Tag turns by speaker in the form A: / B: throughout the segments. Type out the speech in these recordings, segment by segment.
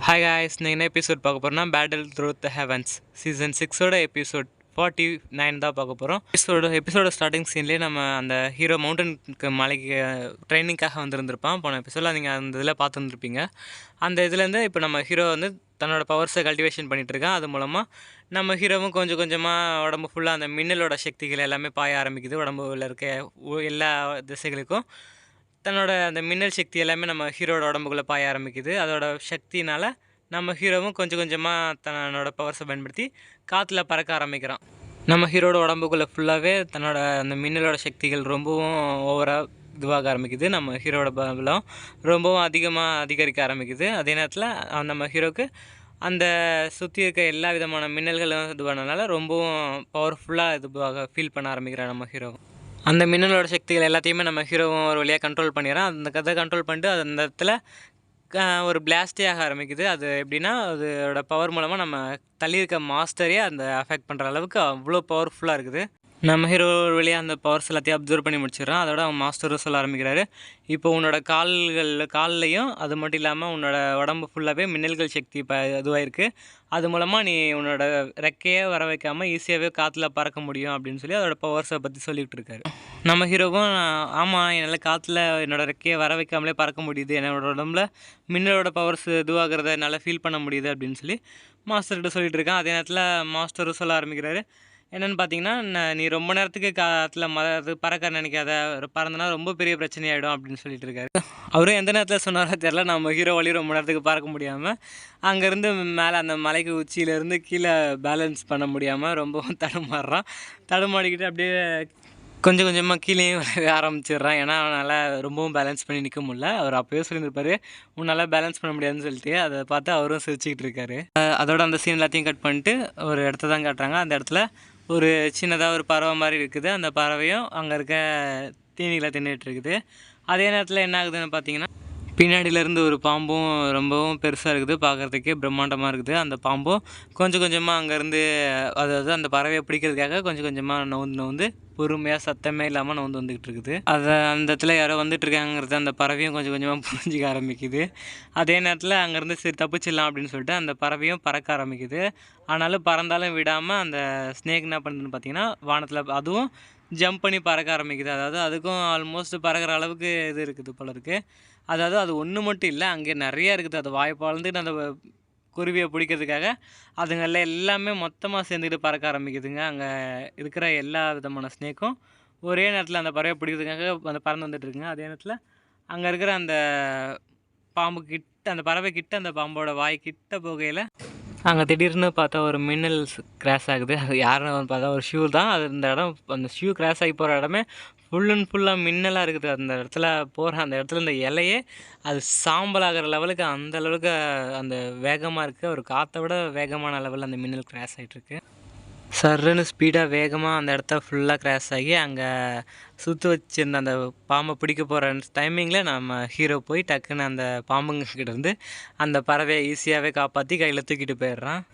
A: Hi guys, நீங்கள் என்ன episode பார்க்க போகிறோம்னா battle through the heavens season 6ஓட எபிசோட் 49 தான் பார்க்க போகிறோம். எபிசோட ஸ்டார்டிங் சீன்லேயே நம்ம அந்த ஹீரோ மவுண்டனுக்கு மலைக்கு ட்ரைனிங்காக வந்துருந்துருப்பான். போன எபிசோடில் நீங்கள் அந்த இதில் பார்த்துருந்துருப்பீங்க. அந்த இதுலேருந்து இப்போ நம்ம ஹீரோ வந்து தன்னோட பவர்ஸை கல்டிவேஷன் பண்ணிகிட்ருக்கான். அது மூலமாக நம்ம ஹீரோவும் கொஞ்சம் கொஞ்சமாக உடம்பு ஃபுல்லாக அந்த மின்னலோட சக்திகள் எல்லாமே பாய ஆரம்பிக்குது. உடம்புல இருக்க எல்லா திசைகளுக்கும் தன்னோட அந்த மின்னல் சக்தி எல்லாமே நம்ம ஹீரோட உடம்புக்குள்ளே பாய ஆரம்பிக்குது. அதோட சக்தினால் நம்ம ஹீரோவும் கொஞ்சம் கொஞ்சமாக தன்னோட பவர்ஸை பயன்படுத்தி காற்றுல பறக்க ஆரம்பிக்கிறான். நம்ம ஹீரோட உடம்புக்குள்ளே ஃபுல்லாகவே தன்னோட அந்த மின்னலோட சக்திகள் ரொம்பவும் ஓவராக இதுவாக ஆரம்பிக்குது. நம்ம ஹீரோட பலம் ரொம்பவும் அதிகரிக்க ஆரம்பிக்குது. அதே நேரத்தில் நம்ம ஹீரோவுக்கு அந்த சுற்றி இருக்க எல்லா விதமான மின்னல்களும் இதுவானதுனால ரொம்பவும் பவர்ஃபுல்லாக இதுவாக ஃபீல் பண்ண ஆரம்பிக்கிறான் நம்ம ஹீரோவும். அந்த மின்னலோட சக்திகள் எல்லாத்தையுமே நம்ம ஹீரோவும் ஒரு வழியாக கண்ட்ரோல் பண்ணிடுறான். அந்த கதை கண்ட்ரோல் பண்ணிட்டு அந்த இடத்துல ஒரு பிளாஸ்டே ஆக ஆரம்பிக்குது. அது எப்படின்னா அதோட பவர் மூலமாக நம்ம தள்ளியிருக்க மாஸ்டரே அந்த அஃபெக்ட் பண்ணுற அளவுக்கு அவ்வளோ பவர்ஃபுல்லாக இருக்குது. நம்ம ஹீரோ ஒரு வழியாக அந்த பவர்ஸ் எல்லாத்தையும் அப்சர்வ் பண்ணி முடிச்சிடறான். அதோட அவன் மாஸ்டரும் சொல்ல ஆரம்பிக்கிறாரு, இப்போ உன்னோட கால்லையும் அது மட்டும் இல்லாமல் உன்னோட உடம்பு ஃபுல்லாகவே மின்னல்கள் சக்தி இப்போ இதுவாயிருக்கு. அது மூலமாக நீ உன்னோட ரெக்கையே வர வைக்காமல் ஈஸியாகவே காற்றுல பறக்க முடியும் அப்படின்னு சொல்லி அதோட பவர்ஸை பற்றி சொல்லிகிட்டு இருக்காரு. நம்ம ஹீரோவும் ஆமாம், என்னால் காற்றுல என்னோடய ரெக்கையை வர வைக்காமலே பறக்க முடியுது, என்னோடய உடம்புல மின்னலோட பவர்ஸ் இதுவாகிறத என்னால் ஃபீல் பண்ண முடியுது அப்படின்னு சொல்லி மாஸ்டர்கிட்ட சொல்லிகிட்டு இருக்கான். அதே நேரத்தில் மாஸ்டரும் சொல்ல ஆரம்பிக்கிறாரு, என்னென்னு பார்த்தீங்கன்னா, நீ ரொம்ப நேரத்துக்கு காற்றுல பறக்க நினைக்காத, பறந்தனா ரொம்ப பெரிய பிரச்சனையாயிடும் அப்படின்னு சொல்லிட்டு இருக்காரு. அவரும் எந்த நேரத்தில் சொன்னாரோ தெரில, நம்ம ஹீரோ வழி ரொம்ப நேரத்துக்கு பறக்க முடியாமல் அங்கேருந்து மேலே அந்த மலைக்கு உச்சியிலேருந்து கீழே பேலன்ஸ் பண்ண முடியாமல் ரொம்பவும் தடுமாடிக்கிட்டு அப்படியே கொஞ்சம் கொஞ்சமாக கீழேயும் விளையாட ஆரம்பிச்சிடுறான். ஏன்னா அவனால் ரொம்பவும் பேலன்ஸ் பண்ணி நிற்க முடியல. அவர் அப்போயே சொல்லியிருந்திருப்பாரு, உன்னால் பேலன்ஸ் பண்ண முடியாதுன்னு சொல்லிட்டு. அதை பார்த்து அவரும் சிரிச்சுக்கிட்டு இருக்காரு. அதோட அந்த சீன் எல்லாத்தையும் கட் பண்ணிட்டு ஒரு இடத்த தான் காட்டுறாங்க. அந்த இடத்துல ஒரு சின்னதாக ஒரு பறவை மாதிரி இருக்குது. அந்த பறவையும் அங்கே இருக்க தீனிகளை தின்னுட்டு இருக்குது. அதே நேரத்தில் என்ன ஆகுதுன்னு பார்த்தீங்கன்னா, பின்னாடியிலேருந்து ஒரு பாம்பும் ரொம்பவும் பெருசாக இருக்குது, பார்க்குறதுக்கே பிரம்மாண்டமாக இருக்குது. அந்த பாம்பும் கொஞ்சம் கொஞ்சமாக அங்கேருந்து அதாவது அந்த பறவையை பிடிக்கிறதுக்காக கொஞ்சம் கொஞ்சமாக நவுந்து பொறுமையாக சத்தமே இல்லாமல் வந்துக்கிட்டு இருக்குது. அந்த இடத்துல யாரோ வந்துட்டுருக்காங்கிறது அந்த பறவையும் கொஞ்சம் கொஞ்சமாக புரிஞ்சிக்க ஆரம்பிக்குது. அதே நேரத்தில் அங்கேருந்து சரி தப்பிச்சிடலாம் அப்படின்னு சொல்லிட்டு அந்த பறவையும் பறக்க ஆரம்பிக்குது. ஆனாலும் பறந்தாலும் விடாமல் அந்த ஸ்னேக் என்ன பண்ணுதுன்னு பார்த்தீங்கன்னா, வானத்தில் அதுவும் ஜம்ப் பண்ணி பறக்க ஆரம்பிக்குது. அதாவது அதுக்கும் ஆல்மோஸ்ட் பறக்கிற அளவுக்கு இது இருக்குது போல இருக்குது. அதாவது அது ஒன்று மட்டும் இல்லை, அங்கே நிறையா இருக்குது. அது வாய்ப்பாழ்ந்துட்டு அந்த குருவியை பிடிக்கிறதுக்காக அதுங்களில் எல்லாமே மொத்தமாக சேர்ந்துக்கிட்டு பறக்க ஆரம்பிக்குதுங்க. அங்கே இருக்கிற எல்லா விதமான ஸ்னேக்கும் ஒரே நேரத்தில் அந்த பறவையை பிடிக்கிறதுக்காக அந்த பறந்து வந்துட்டுருக்குங்க. அதே நேரத்தில் அங்கே இருக்கிற அந்த பாம்பு கிட்ட, அந்த பறவை கிட்ட, அந்த பாம்போட வாய் கிட்ட போகையில் அங்கே திடீர்னு பார்த்தா ஒரு மின்னல் கிராஷ் ஆகுது. அது யாருன்னு பார்த்தா ஒரு ஷூ தான். அது இந்த இடம் அந்த ஷூ கிராஷ் ஆகி போகிற இடமே ஃபுல் அண்ட் ஃபுல்லாக மின்னலாக இருக்குது. அந்த இடத்துல அந்த இடத்துல இந்த இலையே அது சாம்பல் ஆகிற லெவலுக்கு அந்த அளவுக்கு அந்த வேகமாக இருக்குது. ஒரு காற்றை விட வேகமான லெவலில் அந்த மின்னல் கிராஷ் ஆகிட்டுருக்கு. சர்ன்னு ஸ்பீடாக வேகமாக அந்த இடத்த ஃபுல்லாக கிராஷ் ஆகி அங்கே சுற்றி வச்சுருந்த அந்த பாம்பை பிடிக்க போகிற டைமிங்கில் நம்ம ஹீரோ போய் டக்குன்னு அந்த பாம்புங்கிட்டேருந்து அந்த பறவையை ஈஸியாகவே காப்பாற்றி கையில் தூக்கிட்டு போயிடுறான்.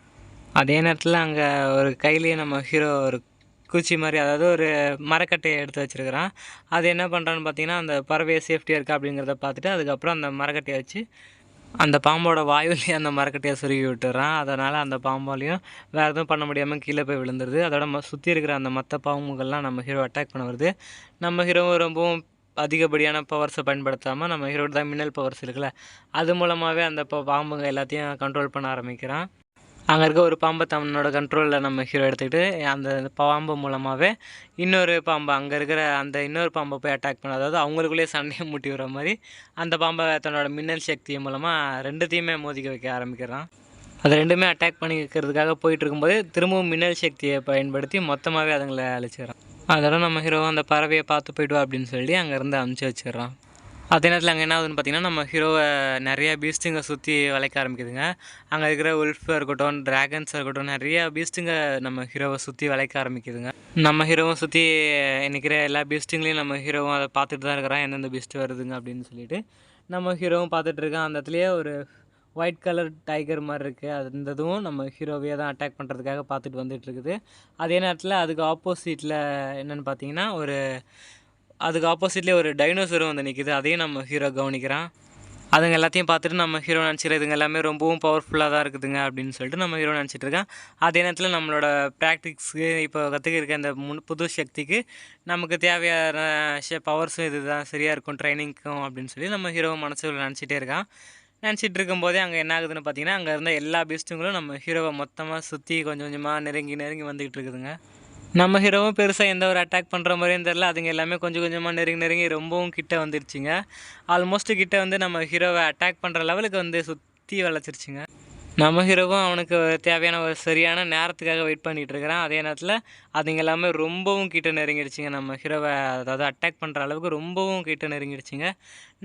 A: அதே நேரத்தில் அங்கே ஒரு கையிலேயே நம்ம ஹீரோ ஒரு குச்சி மாதிரி, அதாவது ஒரு மரக்கட்டையை எடுத்து வச்சுருக்கிறான். அது என்ன பண்ணுறான்னு பார்த்தீங்கன்னா, அந்த பறவையை சேஃப்டியாக இருக்கா அப்படிங்கிறத பார்த்துட்டு அதுக்கப்புறம் அந்த மரக்கட்டையை வச்சு அந்த பாம்போட வாயுலையும் அந்த மரக்கட்டையை சுருகி விட்டுறான். அதனால் அந்த பாம்பாலையும் வேறு எதுவும் பண்ண முடியாமல் கீழே போய் விழுந்துருது. அதோட சுற்றி இருக்கிற அந்த மற்ற பாம்புகள்லாம் நம்ம ஹீரோ அட்டாக் பண்ண வருது. நம்ம ஹீரோவும் ரொம்பவும் அதிகப்படியான பவர்ஸை பயன்படுத்தாமல் நம்ம ஹீரோட தான் மின்னல் பவர்ஸ் இருக்குல்ல, அது மூலமாகவே அந்த பாம்புங்க எல்லாத்தையும் கண்ட்ரோல் பண்ண ஆரம்பிக்கிறான். அங்கே இருக்க ஒரு பாம்பை தன்னோட கண்ட்ரோலில் நம்ம ஹீரோ எடுத்துக்கிட்டு அந்த பாம்பு மூலமாகவே இன்னொரு பாம்பை, அங்கே இருக்கிற அந்த இன்னொரு பாம்பை போய் அட்டாக் பண்ண, அதாவது அவங்களுக்குள்ளேயே சண்டையை மூட்டி வர மாதிரி அந்த பாம்பை தன்னோட மின்னல் சக்தி மூலமாக ரெண்டுத்தையுமே மோதிக்க வைக்க ஆரம்பிக்கிறான். அது ரெண்டுமே அட்டாக் பண்ணிக்கிறதுக்காக போயிட்டு இருக்கும்போது திரும்பவும் மின்னல் சக்தியை பயன்படுத்தி மொத்தமாகவே அதுங்களை அழிச்சிடறான். அதோட நம்ம ஹீரோ அந்த பறவையை பார்த்து போய்டுவா அப்படின்னு சொல்லி அங்கேருந்து அனுப்பிச்சி வச்சிடறான். அதே நேரத்தில் அங்கே என்ன ஆகுதுன்னு பார்த்தீங்கன்னா, நம்ம ஹீரோவை நிறையா பீஸ்ட்டுங்க சுற்றி வளைக்க ஆரம்பிக்குதுங்க. அங்கே இருக்கிற உல்ஃபாக இருக்கட்டும், ட்ராகன்ஸாக இருக்கட்டும், நிறையா பீஸ்ட்டுங்க நம்ம ஹீரோவை சுற்றி வளைக்க ஆரம்பிக்குதுங்க. நம்ம ஹீரோவை சுற்றி நிற்கிற எல்லா பீஸ்ட்டுங்களையும் நம்ம ஹீரோவும் அதை பார்த்துட்டு தான் இருக்கிறான், எந்தெந்த பீஸ்ட்டு வருதுங்க அப்படின்னு சொல்லிட்டு. நம்ம ஹீரோவும் பார்த்துட்டு இருக்கான். அந்த இடத்துலையே ஒரு ஒயிட் கலர் டைகர் மாதிரி இருக்குது. அந்த இதுவும் நம்ம ஹீரோவையே தான் அட்டாக் பண்ணுறதுக்காக பார்த்துட்டு வந்துட்டுருக்குது. அதே நேரத்தில் அதுக்கு ஆப்போசிட்டில் என்னென்னு பார்த்தீங்கன்னா, அதுக்கு ஆப்போசிட்லேயே ஒரு டைனோசரும் வந்து நிற்கிது. அதையும் நம்ம ஹீரோ கவனிக்கிறான். அதுங்க எல்லாத்தையும் பார்த்துட்டு நம்ம ஹீரோ நினச்சிட்டு இதுங்க எல்லாமே ரொம்பவும் பவர்ஃபுல்லாக தான் இருக்குதுங்க அப்படின்னு சொல்லிட்டு நம்ம ஹீரோ நினச்சிட்டு இருக்கேன். அதே நேரத்தில் நம்மளோட ப்ராக்டிக்ஸுக்கு இப்போ கற்றுக்கிருக்க இந்த புது சக்திக்கு நமக்கு தேவையான பவர்ஸும் இது தான் சரியாக இருக்கும் ட்ரைனிங்க்கும் அப்படின்னு சொல்லி நம்ம ஹீரோ மனசுல நினச்சிட்டே இருக்கான். நினச்சிட்டு இருக்கும்போதே அங்கே என்ன ஆகுதுன்னு பார்த்தீங்கன்னா, அங்கே இருந்த எல்லா பீஸ்ட்டுங்களும் நம்ம ஹீரோவை மொத்தமாக சுற்றி கொஞ்சம் கொஞ்சமாக நெருங்கி நெருங்கி வந்துக்கிட்டு இருக்குதுங்க. நம்ம ஹீரோவும் பெருசாக எந்த ஒரு அட்டாக் பண்ணுற மாதிரியும் தெரில. அதுங்க எல்லாமே கொஞ்சம் கொஞ்சமாக நெருங்கி நெருங்கி ரொம்பவும் கிட்ட வந்துருச்சுங்க. ஆல்மோஸ்ட் கிட்ட வந்து நம்ம ஹீரோவை அட்டாக் பண்ணுற லெவலுக்கு வந்து சுற்றி வளைச்சிருச்சுங்க. நம்ம ஹீரோவும் அவனுக்கு தேவையான ஒரு சரியான நேரத்துக்காக வெயிட் பண்ணிகிட்டு இருக்கிறான். அதே நேரத்தில் அதுங்க எல்லாமே ரொம்பவும் கிட்ட நெருங்கிடுச்சுங்க. நம்ம ஹீரோவை அதாவது அட்டாக் பண்ணுற அளவுக்கு ரொம்பவும் கிட்ட நெருங்கிடுச்சுங்க.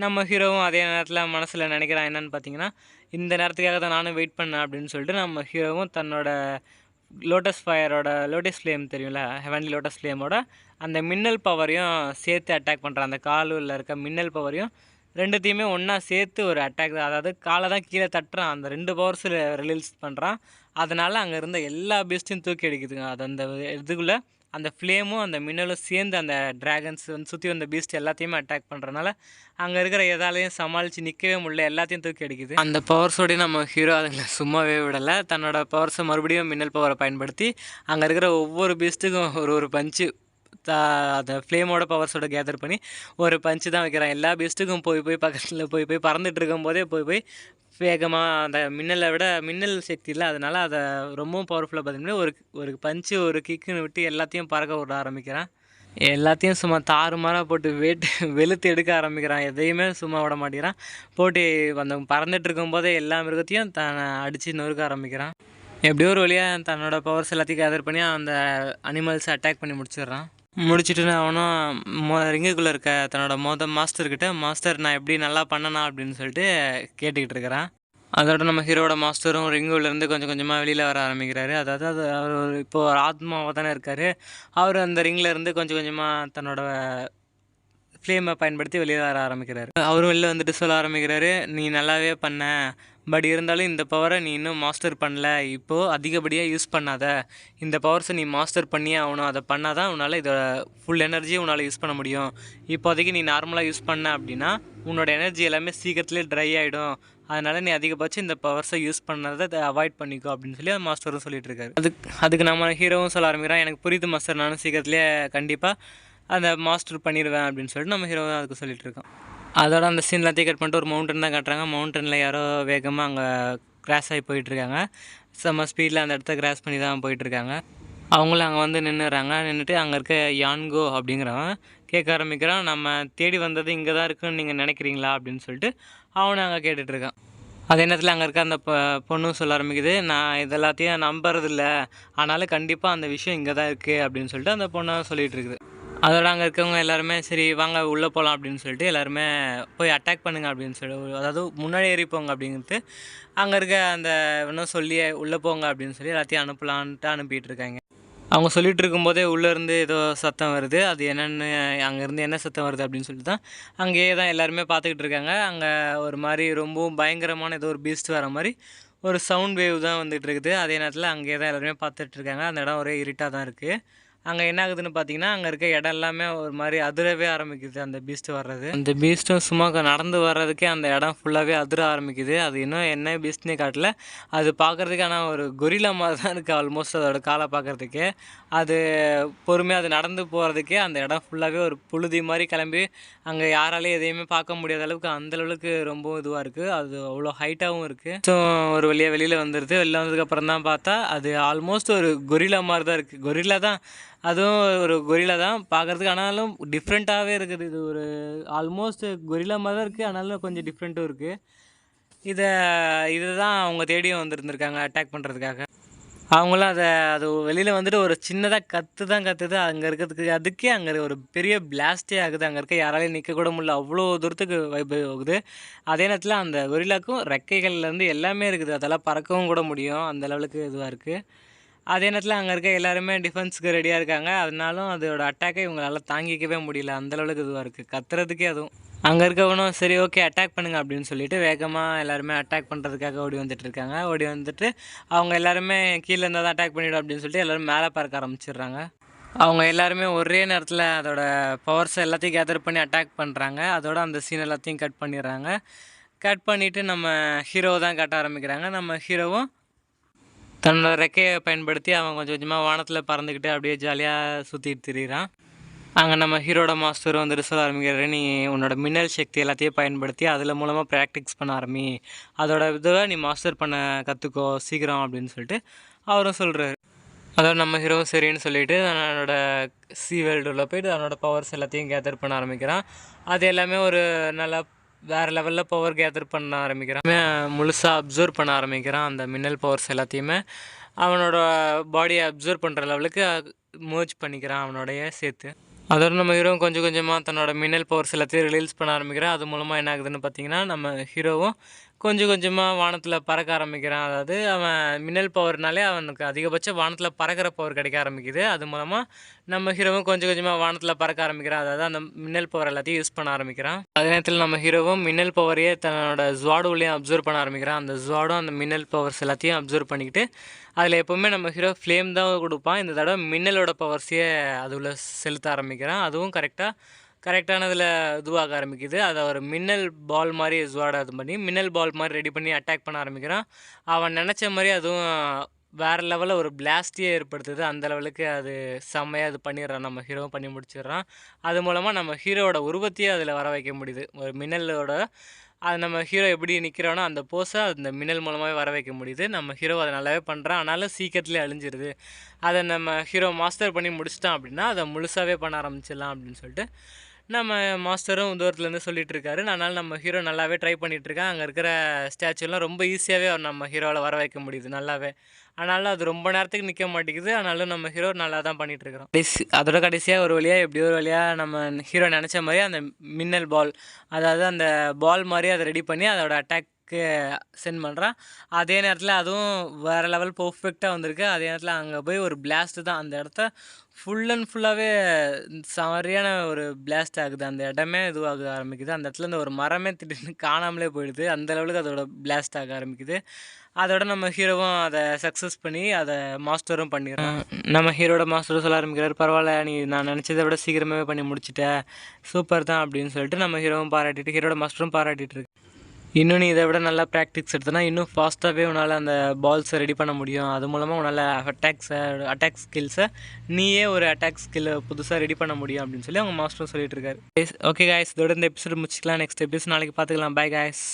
A: நம்ம ஹீரோவும் அதே நேரத்தில் மனசில் நினைக்கிறான் என்னென்னு பார்த்தீங்கன்னா, இந்த நேரத்துக்காக தான் நானும் வெயிட் பண்ணேன் அப்படின்னு சொல்லிட்டு நம்ம ஹீரோவும் தன்னோட லோட்டஸ் ஃப்ளேம் தெரியும்ல, ஹெவன்லி லோட்டஸ் ஃப்ளேமோட அந்த மின்னல் பவரையும் சேர்த்து அட்டாக் பண்ணுறான். அந்த காலில் இருக்க மின்னல் பவரையும் ரெண்டுத்தையுமே ஒன்றா சேர்த்து ஒரு அட்டாக், அதாவது காலை தான் கீழே தட்டுறான், அந்த 2 பவர்ஸில் ரிலீஸ் பண்ணுறான். அதனால் அங்கே இருந்த எல்லா பீஸ்ட்டையும் தூக்கி அடிக்குதுங்க. அது அந்த இதுக்குள்ளே அந்த ஃப்ளேமும் அந்த மின்னலும் சேர்ந்து அந்த ட்ராகன்ஸ் வந்து சுற்றி வந்த பீஸ்ட் எல்லாத்தையுமே அட்டாக் பண்ணுறதுனால அங்கே இருக்கிற எதாலையும் சமாளித்து நிற்கவே முடியல, எல்லாத்தையும் தூக்கி அடிக்குது. அந்த பவர்ஸோடய நம்ம ஹீரோ அதுங்களை சும்மாவே விடலை. தன்னோட பவர்ஸை மறுபடியும் மின்னல் பவரை பயன்படுத்தி அங்கே இருக்கிற ஒவ்வொரு பீஸ்ட்டுக்கும் ஒரு பஞ்சு அந்த ஃப்ளேமோட பவர்ஸோட கேதர் பண்ணி ஒரு பஞ்சு தான் வைக்கிறான். எல்லா பீஸ்ட்டுக்கும் போய் பக்கத்தில் போய் பறந்துட்டு இருக்கும்போதே போய் வேகமாக அந்த மின்னலை விட மின்னல் சக்தி இல்லை, அதனால் அதை ரொம்பவும் பவர்ஃபுல்லாக பார்த்தீங்கன்னா ஒரு பஞ்சு ஒரு கிக்குன்னு விட்டு எல்லாத்தையும் பறக்க விட ஆரம்பிக்கிறான். எல்லாத்தையும் சும்மா தாறுமாறாக போட்டு வெளுத்து எடுக்க ஆரம்பிக்கிறான். எதையுமே சும்மா விட மாட்டேங்கிறான். போட்டு அந்த பறந்துட்டு இருக்கும்போதே எல்லா மிருகத்தையும் அடித்து நொறுக்க ஆரம்பிக்கிறான். எப்படியோ ஒரு வழியாக தன்னோட பவர்ஸ் எல்லாத்தையும் கேதர் பண்ணி அந்த அனிமல்ஸை அட்டாக் பண்ணி முடிச்சிடுறான். முடிச்சுட்டு அவனும் ரிங்குக்குள்ளே இருக்க தன்னோட மாஸ்டர் நான் எப்படி நல்லா பண்ணனா அப்படின்னு சொல்லிட்டு கேட்டுக்கிட்டு இருக்கிறான். அதோட நம்ம ஹீரோட மாஸ்டரும் ரிங்குலேருந்து கொஞ்சம் கொஞ்சமாக வெளியில் வர ஆரம்பிக்கிறாரு. அதாவது அவர் இப்போது ஒரு ஆத்மாவாக தானே இருக்கார். அவர் அந்த ரிங்கிலேருந்து கொஞ்சம் கொஞ்சமாக தன்னோட ஃப்ளேமை பயன்படுத்தி வெளியே வர ஆரம்பிக்கிறாரு. அவரும் வெளில வந்துட்டு சொல்ல ஆரம்பிக்கிறாரு, நீ நல்லாவே பண்ண, பட் இருந்தாலும் இந்த பவரை நீ இன்னும் மாஸ்டர் பண்ணல, இப்போது அதிகப்படியாக யூஸ் பண்ணாத, இந்த பவர்ஸை நீ மாஸ்டர் பண்ணியே ஆகணும், அதை பண்ணால் தான் உன்னால் இதோட ஃபுல் எனர்ஜியை உன்னால் யூஸ் பண்ண முடியும். இப்போதைக்கு நீ நார்மலாக யூஸ் பண்ண அப்படின்னா உன்னோட எனர்ஜி எல்லாமே சீக்கிரத்துலேயே ட்ரை ஆகிடும், அதனால் நீ அதிகபட்சம் இந்த பவர்ஸை யூஸ் பண்ணதை அவாய்ட் பண்ணிக்கோ அப்படின்னு சொல்லி மாஸ்டரும் சொல்லிட்டு இருக்காரு. அதுக்கு நம்ம ஹீரோவும் சொல்ல ஆரம்பிக்கிறான், எனக்கு புரியுது மாஸ்டர், நானும் சீக்கிரத்துலேயே கண்டிப்பாக அந்த மாஸ்டர் பண்ணிடுவேன் அப்படின்னு சொல்லிட்டு நம்ம ஹீரோ அதுக்கு சொல்லிட்டு இருக்கோம். அதோட அந்த சீன் எல்லாத்தையும் கட் பண்ணிட்டு ஒரு மவுண்டன் தான் காட்டுறாங்க. மவுண்டனில் யாரோ வேகமாக அங்கே கிராஸ் ஆகி போயிட்டுருக்காங்க. செம்ம ஸ்பீடில் அந்த இடத்த கிராஸ் பண்ணி தான் போயிட்டுருக்காங்க. அவங்களும் அங்கே வந்து நின்றுட்டு அங்கே இருக்க யான்கோ அப்படிங்கிறவன் கேட்க ஆரம்பிக்கிறான், நம்ம தேடி வந்தது இங்கே தான் இருக்குன்னு நீங்கள் நினைக்கிறீங்களா அப்படின்னு சொல்லிட்டு அவனை அங்கே கேட்டுட்ருக்கான். அதே நேரத்தில் அங்கே இருக்க அந்த பொண்ணும் சொல்ல ஆரம்பிக்குது, நான் இதெல்லாத்தையும் நம்புறதில்ல, ஆனாலும் கண்டிப்பாக அந்த விஷயம் இங்கே தான் இருக்குது அப்படின்னு சொல்லிட்டு அந்த பொண்ணை சொல்லிகிட்டு இருக்குது. அதோட அங்கே இருக்கவங்க எல்லாருமே சரி வாங்க உள்ளே போகலாம் அப்படின்னு சொல்லிட்டு எல்லாருமே போய் அட்டாக் பண்ணுங்க அப்படின்னு சொல்லி, அதாவது முன்னாடி ஏறி போங்க அப்படின்ட்டு அங்கே இருக்க அந்த இன்னும் சொல்லி உள்ளே போங்க அப்படின்னு சொல்லி எல்லாத்தையும் அனுப்பலான்ட்டு அனுப்பிட்டு இருக்காங்க. அவங்க சொல்லிகிட்டு இருக்கும்போதே உள்ளேருந்து ஏதோ சத்தம் வருது. அது என்னென்னு அங்கேருந்து என்ன சத்தம் வருது அப்படின்னு சொல்லிட்டு தான் அங்கேயே தான் எல்லாருமே பார்த்துக்கிட்டு இருக்காங்க. அங்கே ஒரு மாதிரி ரொம்பவும் பயங்கரமான ஏதோ ஒரு பீஸ்ட் வர மாதிரி ஒரு சவுண்ட் வேவ் தான் வந்துகிட்டு இருக்குது. அதே நேரத்தில் அங்கேயே தான் எல்லாருமே பார்த்துட்டு இருக்காங்க. அந்த இடம் ஒரே இருட்டாக தான் இருக்குது. அங்கே என்ன ஆகுதுன்னு பார்த்தீங்கன்னா, அங்கே இருக்க இடம் எல்லாமே ஒரு மாதிரி அதிரவே ஆரம்பிக்குது அந்த பீஸ்ட் வர்றது. அந்த பீஸ்ட்டும் சும்மா நடந்து வர்றதுக்கே அந்த இடம் ஃபுல்லாகவே அதிர ஆரம்பிக்குது. அது இன்னும் என்ன பீஸ்ட்னே காட்டல. அது பார்க்குறதுக்கு ஆனால் ஒரு கொரில்லா மாதிரி தான் இருக்குது ஆல்மோஸ்ட் அதோட காலை பார்க்குறதுக்கே. அது பொறுமையாக அது நடந்து போகிறதுக்கே அந்த இடம் ஃபுல்லாகவே ஒரு புழுதி மாதிரி கிளம்பி அங்கே யாராலையும் எதையுமே பார்க்க முடியாத அளவுக்கு அந்தளவுக்கு ரொம்ப இதுவாக இருக்குது. அது அவ்வளோ ஹைட்டாகவும் இருக்குது. ஸோ ஒரு வழியாக வெளியில் வந்துடுது. வெளில வந்ததுக்கப்புறம் தான் பார்த்தா அது ஆல்மோஸ்ட் ஒரு கொரில்லா மாதிரி தான் இருக்குது. கொரில்லா தான், அதுவும் ஒரு கொரில்லா தான் பார்க்குறதுக்கு, ஆனாலும் டிஃப்ரெண்ட்டாகவே இருக்குது. இது ஒரு ஆல்மோஸ்ட் கொரில்லா மாதிரி தான் இருக்குது, ஆனாலும் கொஞ்சம் டிஃப்ரெண்ட்டும் இருக்குது. இதை தான் அவங்க தேடியும் வந்துருந்துருக்காங்க அட்டாக் பண்ணுறதுக்காக. அவங்களும் அது வெளியில் வந்துட்டு ஒரு சின்னதாக கத்துது. அங்கே இருக்கிறதுக்கு அதுக்கே அங்கே ஒரு பெரிய பிளாஸ்டே ஆகுது. அங்கே இருக்க யாராலையும் நிற்கக்கூட முடியல, அவ்வளோ தூரத்துக்கு வைப் ஆகுது. அதே நேரத்தில் அந்த கொரில்லாக்கும் ரெக்கைகள்லேருந்து எல்லாமே இருக்குது, அதெல்லாம் பறக்கவும் கூட முடியும், அந்த லெவலுக்கு இதுவாக இருக்குது. அதே நேரத்தில் அங்கே இருக்க எல்லாருமே டிஃபென்ஸுக்கு ரெடியாக இருக்காங்க. அதனாலும் அதோட அட்டாக்கை இவங்களால தாங்கிக்கவே முடியல, அந்தளவுக்கு இதுவாக இருக்குது கத்துறதுக்கே. அதுவும் அங்கே இருக்கவனும் சரி ஓகே அட்டாக் பண்ணுங்க அப்படின்னு சொல்லிட்டு வேகமாக எல்லாருமே அட்டாக் பண்ணுறதுக்காக ஓடி வந்துட்டுருக்காங்க. ஓடி வந்துட்டு அவங்க எல்லாருமே கீழே இருந்தால் தான் அட்டாக் பண்ணிவிடும் அப்படின்னு சொல்லிட்டு எல்லோரும் மேலே பறக்க ஆரம்பிச்சிடுறாங்க. அவங்க எல்லாருமே ஒரே நேரத்தில் அதோட பவர்ஸை எல்லாத்தையும் கேதர் பண்ணி அட்டாக் பண்ணுறாங்க. அதோட அந்த சீன் எல்லாத்தையும் கட் பண்ணிடுறாங்க. கட் பண்ணிவிட்டு நம்ம ஹீரோவை தான் காட்ட ஆரம்பிக்கிறாங்க. நம்ம ஹீரோவும் தன்னோட ரெக்கையை பயன்படுத்தி அவன் கொஞ்சம் கொஞ்சமாக வானத்தில் பறந்துக்கிட்டு அப்படியே ஜாலியாக சுற்றிட்டு திரியிறான். அங்கே நம்ம ஹீரோட மாஸ்டர் வந்துட்டு சொல்ல ஆரம்பிக்கிறாரு, நீ உன்னோட மின்னல் சக்தி எல்லாத்தையும் பயன்படுத்தி அதில் மூலமாக ப்ராக்டிக்ஸ் பண்ண ஆரம்பி, அதோட இதுவை நீ மாஸ்டர் பண்ண கற்றுக்கோ சீக்கிரம் அப்படின்னு சொல்லிட்டு அவரும் சொல்கிறாரு. அதோட நம்ம ஹீரோவும் சரின்னு சொல்லிவிட்டு தன்னோட சி வேர்ல்டில் போய்ட்டு அதனோட பவர்ஸ் எல்லாத்தையும் கேதர் பண்ண ஆரம்பிக்கிறான். அது எல்லாமே ஒரு நல்லா வேறு லெவலில் பவர் கேதர் பண்ண ஆரம்பிக்கிறான். முழுசாக அப்சர்வ் பண்ண ஆரம்பிக்கிறான். அந்த மின்னல் பவர்ஸ் எல்லாத்தையுமே அவனோட பாடியை அப்சர்வ் பண்ணுற லெவலுக்கு மர்ஜ் பண்ணிக்கிறான் அவனோடைய சேர்த்து. அதோட நம்ம ஹீரோவும் கொஞ்சம் கொஞ்சமாக தன்னோட மின்னல் பவர்ஸ் எல்லாத்தையும் ரிலீஸ் பண்ண ஆரம்பிக்கிறான். அது மூலமாக என்ன ஆகுதுன்னு பார்த்தீங்கன்னா, நம்ம ஹீரோவும் கொஞ்சம் கொஞ்சமாக வானத்தில் பறக்க ஆரம்பிக்கிறான். அதாவது அவன் மின்னல் பவர்னாலே அவனுக்கு அதிகபட்ச வானத்தில் பறக்கிற பவர் கிடைக்க ஆரம்பிக்குது. அது மூலமாக நம்ம ஹீரோவும் கொஞ்சம் கொஞ்சமாக வானத்தில் பறக்க ஆரம்பிக்கிறான். அதாவது அந்த மின்னல் பவர் எல்லாத்தையும் யூஸ் பண்ண ஆரம்பிக்கிறான். அதே நேரத்தில் நம்ம ஹீரோவும் மின்னல் பவரையே தன்னோட ஜுவாடுலையும் அப்சர்வ் பண்ண ஆரம்பிக்கிறான். அந்த ஜுவாடும் அந்த மின்னல் பவர்ஸ் எல்லாத்தையும் அப்சர்வ் பண்ணிக்கிட்டு அதில் எப்போவுமே நம்ம ஹீரோ ஃப்ளேம் தான் கொடுப்பான். இந்த தடவை மின்னலோட பவர்ஸையே அதுல செலுத்த ஆரம்பிக்கிறான். அதுவும் கரெக்டானதில் இதுவாக ஆரம்பிக்குது. அதை ஒரு மின்னல் பால் மாதிரி ஜுவாடை இது பண்ணி மின்னல் பால் மாதிரி ரெடி பண்ணி அட்டாக் பண்ண ஆரம்பிக்கிறான். அவன் நினச்ச மாதிரி அதுவும் வேறு லெவலில் ஒரு பிளாஸ்டியே ஏற்படுத்துது. அந்த லெவலுக்கு அது செம்மையாக இது பண்ணிடுறான். நம்ம ஹீரோவும் பண்ணி முடிச்சிடுறான். அது மூலமாக நம்ம ஹீரோவோட உருவத்தையே அதில் வர வைக்க முடியுது. ஒரு மின்னலோட அது நம்ம ஹீரோ எப்படி நிற்கிறானோ அந்த போஸை அந்த மின்னல் மூலமாகவே வர வைக்க முடியுது. நம்ம ஹீரோ அதை நல்லாவே பண்ணுறான். ஆனாலும் சீக்கிரத்துலேயே அழிஞ்சிருது. அதை நம்ம ஹீரோ மாஸ்டர் பண்ணி முடிச்சிட்டான் அப்படின்னா அதை முழுசாகவே பண்ண ஆரம்பிச்சிடலாம் அப்படின்னு சொல்லிட்டு நம்ம மாஸ்டரும் தூரத்துலேருந்து சொல்லிகிட்டு இருக்காரு. அதனால் நம்ம ஹீரோ நல்லாவே ட்ரை பண்ணிகிட்ருக்கான். அங்கே இருக்கிற ஸ்டாச்சுலாம் ரொம்ப ஈஸியாகவே அவர் நம்ம ஹீரோவில் வர வைக்க முடியுது நல்லாவே. ஆனாலும் அது ரொம்ப நேரத்துக்கு நிற்க மாட்டேங்குது. ஆனாலும் நம்ம ஹீரோ நல்லா தான் பண்ணிகிட்ருக்கிறோம். அதோட கடைசியாக ஒரு வழியாக எப்படியோ ஒரு வழியாக நம்ம ஹீரோ நினச்ச மாதிரி அந்த மின்னல் பால், அதாவது அந்த பால் மாதிரி அதை ரெடி பண்ணி அதோட அட்டாக்கு சென்ட் பண்ணுறான். அதே நேரத்தில் அதுவும் வேறு லெவல் பர்ஃபெக்டாக வந்திருக்கு. அதே நேரத்தில் அங்கே போய் ஒரு பிளாஸ்ட்டு தான் அந்த இடத்த ஃபுல் அண்ட் ஃபுல்லாகவே சரியான ஒரு பிளாஸ்ட் ஆகுது. அந்த இடமே இதுவாக ஆரம்பிக்குது. அந்த இடத்துல இந்த ஒரு மரமே திடீர்னு காணாமலே போயிடுது. அந்த லெவலுக்கு அதோட பிளாஸ்ட் ஆக ஆரம்பிக்குது. அதோட நம்ம ஹீரோவும் அதை சக்ஸஸ் பண்ணி அதை மாஸ்டரும் பண்ணிடுறான். நம்ம ஹீரோட மாஸ்டரும் சொல்ல ஆரம்பிக்கிறார், பரவாயில்ல நீ நான் நினச்சதை விட சீக்கிரமாகவே பண்ணி முடிச்சிட்டேன், சூப்பர் தான் அப்படின்னு சொல்லிட்டு நம்ம ஹீரோவும் பாராட்டிட்டு ஹீரோட மாஸ்டரும் பாராட்டிட்டு இருக்கு. இன்னும் நீ இதை விட நல்லா ப்ராக்டிக்ஸ் எடுத்தனா இன்னும் ஃபாஸ்ட்டாகவே உன்னால் அந்த பால்ஸை ரெடி பண்ண முடியும். அது மூலமாக உன்னால் அட்டாக் ஸ்கில்ஸை நீயே ஒரு அட்டாக் ஸ்கில்லை புதுசாக ரெடி பண்ண முடியும் அப்படின்னு சொல்லி அவங்க மாஸ்டரும் சொல்லிட்டு இருக்காரு. ஓகே காய்ஸ், இதோட இந்த எபிசோட் முடிச்சிக்கலாம். நெக்ஸ்ட் எபிசோட் நாளைக்கு பார்த்துக்கலாம். By guys.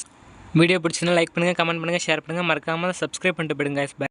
A: வீடியோ பிடிச்சிங்கன்னா லைக் பண்ணுங்கள், கமெண்ட் பண்ணுங்கள், ஷேர் பண்ணுங்கள், மறக்காமல் சப்ஸ்கிரைப் பண்ணிட்டு போயிடுங்க காய்ஸ். பை.